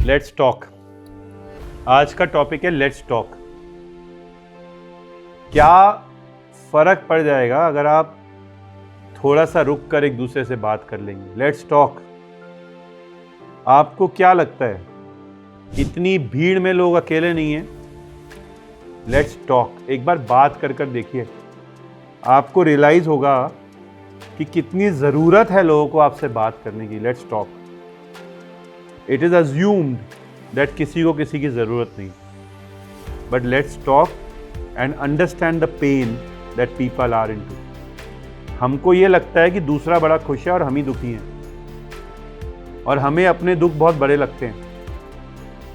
Let's talk. आज का topic है लेट्स टॉक। क्या फर्क पड़ जाएगा अगर आप थोड़ा सा रुक कर एक दूसरे से बात कर लेंगे? Let's talk. आपको क्या लगता है इतनी भीड़ में लोग अकेले नहीं हैं? Let's talk. एक बार बात कर कर देखिए, आपको रियलाइज होगा कि कितनी जरूरत है लोगों को आपसे बात करने की। Let's talk. It is assumed that किसी को किसी की जरूरत नहीं, but let's talk and understand the pain that people are into. हमको ये लगता है कि दूसरा बड़ा खुश है और हम ही दुखी हैं, और हमें अपने दुख बहुत बड़े लगते हैं।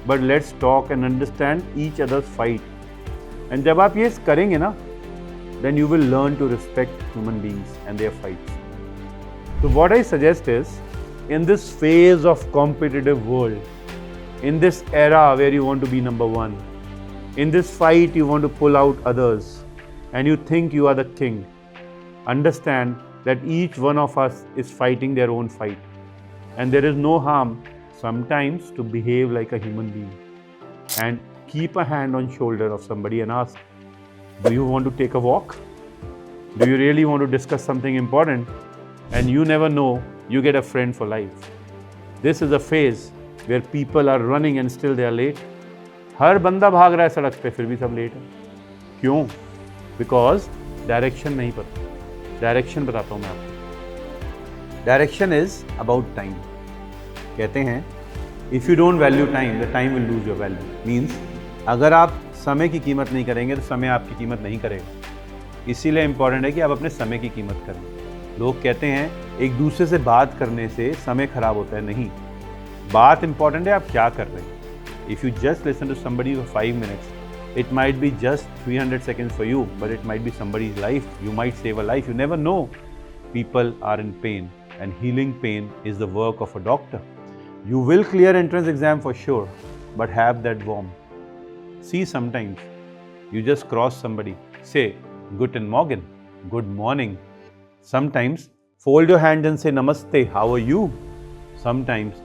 But let's talk and understand each others fight. And जब आप ये करेंगे ना, then you will learn to respect human beings and their fights. So what I suggest is, in this phase of competitive world, in this era where you want to be number one, in this fight you want to pull out others and you think you are the king, understand that each one of us is fighting their own fight, and there is no harm sometimes to behave like a human being and keep a hand on shoulder of somebody and ask, do you want to take a walk? Do you really want to discuss something important? And you never know, you get a friend for life. This is a phase where people are running and still they are late. हर बंदा भाग रहा है सड़क पे, फिर भी सब late है। क्यों? Because डायरेक्शन नहीं पता। डायरेक्शन बताता हूँ मैं आपको। Direction is about time. कहते हैं if you don't value time, the time will lose your value. Means अगर आप समय की कीमत नहीं करेंगे तो समय आपकी कीमत नहीं करेगा। इसीलिए इंपॉर्टेंट है कि आप अपने समय की कीमत करें। लोग कहते हैं एक दूसरे से बात करने से समय खराब होता है। नहीं, बात इंपॉर्टेंट है आप क्या कर रहे हैं। If you just listen to somebody for 5 minutes, it might be just 300 seconds for you, but it might be somebody's life. You might save a life, you never know. People are in pain and healing pain is the work of a doctor. You will clear entrance exam for sure, but have that warmth. See, sometimes you just cross somebody, say guten morgen, good morning. Sometimes fold your hand and say namaste, how are you? Sometimes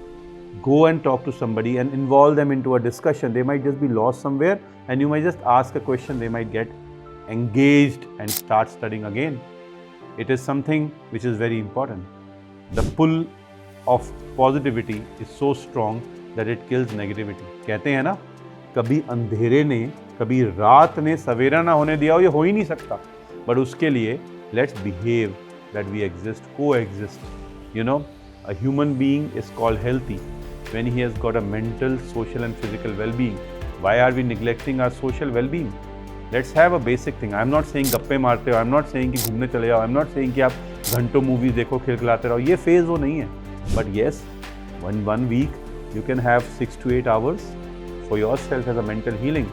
go and talk to somebody and involve them into a discussion. They might just be lost somewhere and you might just ask a question. They might get engaged and start studying again. It is something which is very important. The pull of positivity is so strong that it kills negativity. कहते हैं ना, कभी अंधेरे ने, कभी रात ने सवेरा ना होने दिया हो, ये हो ही नहीं सकता। बट उसके लिए let's behave that we exist, coexist. You know, a human being is called healthy when he has got a mental, social and physical wellbeing. Why are we neglecting our social wellbeing? Let's have a basic thing. I am not saying गप्पे मारते हो, आई am not saying कि घूमने चले जाओ, आई am not saying कि आप घंटों मूवीज देखो, खिलखिलाते रहो। ये फेज वो नहीं है। But yes, one week you can have 6 to 8 hours for yourself as a mental healing,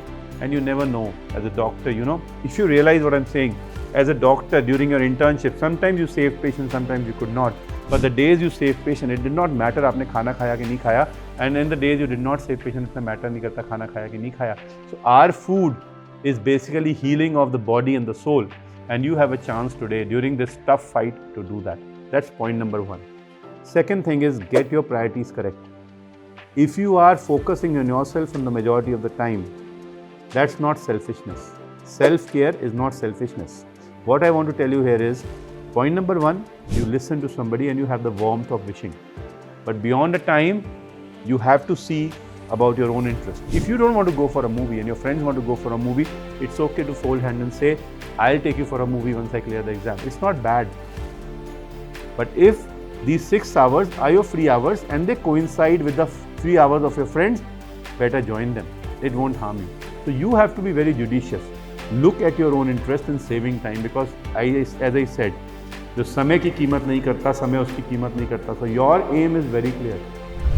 and you never know. As a doctor, you know, if you realize what I'm saying, as a doctor during your internship, sometimes you save patients, sometimes you could not, but the days you save patient, it did not matter आपने खाना खाया कि नहीं खाया, and in the days you did not save patient, इतना matter नहीं करता खाना खाया कि नहीं खाया. So our food is basically healing of the body and the soul, and you have a chance today during this tough fight to do that. That's point number 1. Second thing is, get your priorities correct. If you are focusing on yourself in the majority of the time, that's not selfishness. Self-care is not selfishness. What I want to tell you here is, point number 1, you listen to somebody and you have the warmth of wishing. But beyond the time, you have to see about your own interest. If you don't want to go for a movie and your friends want to go for a movie, it's okay to fold hands and say, I'll take you for a movie once I clear the exam. It's not bad. But if these 6 hours are your free hours and they coincide with the 3 hours of your friends, better join them. It won't harm you. So you have to be very judicious. Look at your own interest in saving time, because as I said, जो समय की कीमत नहीं करता, समय उसकी कीमत नहीं करता. So your aim is very clear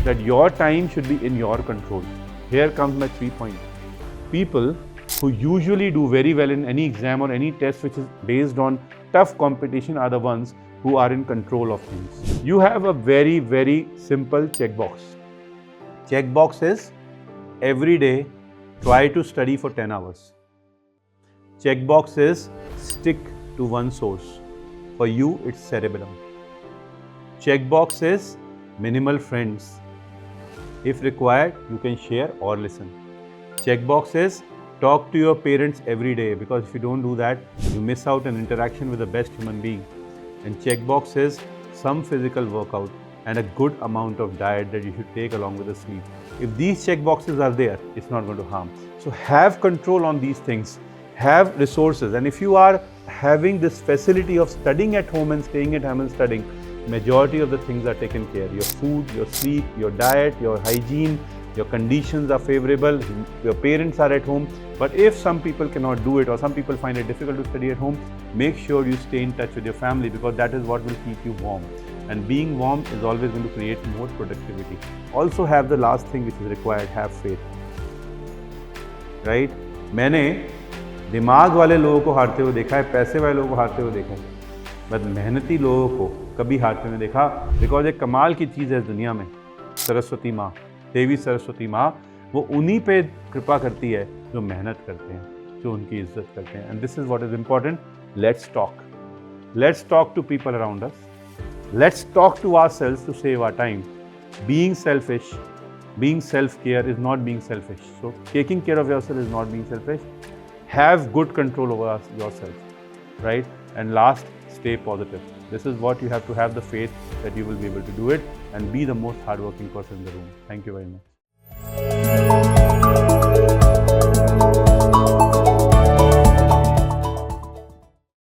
that your time should be in your control. Here comes my 3 points. People who usually do very well in any exam or any test which is based on tough competition are the ones who are in control of things. You have a very, very simple checkbox. Checkbox is every day try to study for 10 hours. Checkbox is stick to one source. For you, it's Cerebellum. Checkbox is minimal friends. If required, you can share or listen. Checkbox is talk to your parents every day, because if you don't do that, you miss out an interaction with the best human being. And checkbox is some physical workout and a good amount of diet that you should take along with the sleep. If these checkboxes are there, it's not going to harm. So have control on these things, have resources. And if you are having this facility of studying at home and staying at home and studying, majority of the things are taken care. Your food, your sleep, your diet, your hygiene, your conditions are favorable, your parents are at home. But if some people cannot do it, or some people find it difficult to study at home, make sure you stay in touch with your family, because that is what will keep you warm. And being warm is always going to create more productivity. Also have the last thing which is required, have faith. Right? मैंने दिमाग वाले लोगों को हारते हुए देखा है, पैसे वाले लोगों को हारते हुए देखा है, बट मेहनती लोगों को कभी हारते हुए देखा। बिकॉज एक कमाल की चीज़ है इस दुनिया में, सरस्वती माँ, देवी सरस्वती माँ, वो उन्हीं पे कृपा करती है जो मेहनत करते हैं, जो उनकी इज्जत करते हैं। And this is what is important. Let's talk to people around us, let's talk to ourselves to save our time. Being selfish, being self-care is not being selfish. So taking care of yourself is not being selfish. Have good control over yourself, right? And last, stay positive. This is what you have to have the faith that you will be able to do it, and be the most hardworking person in the room. Thank you very much.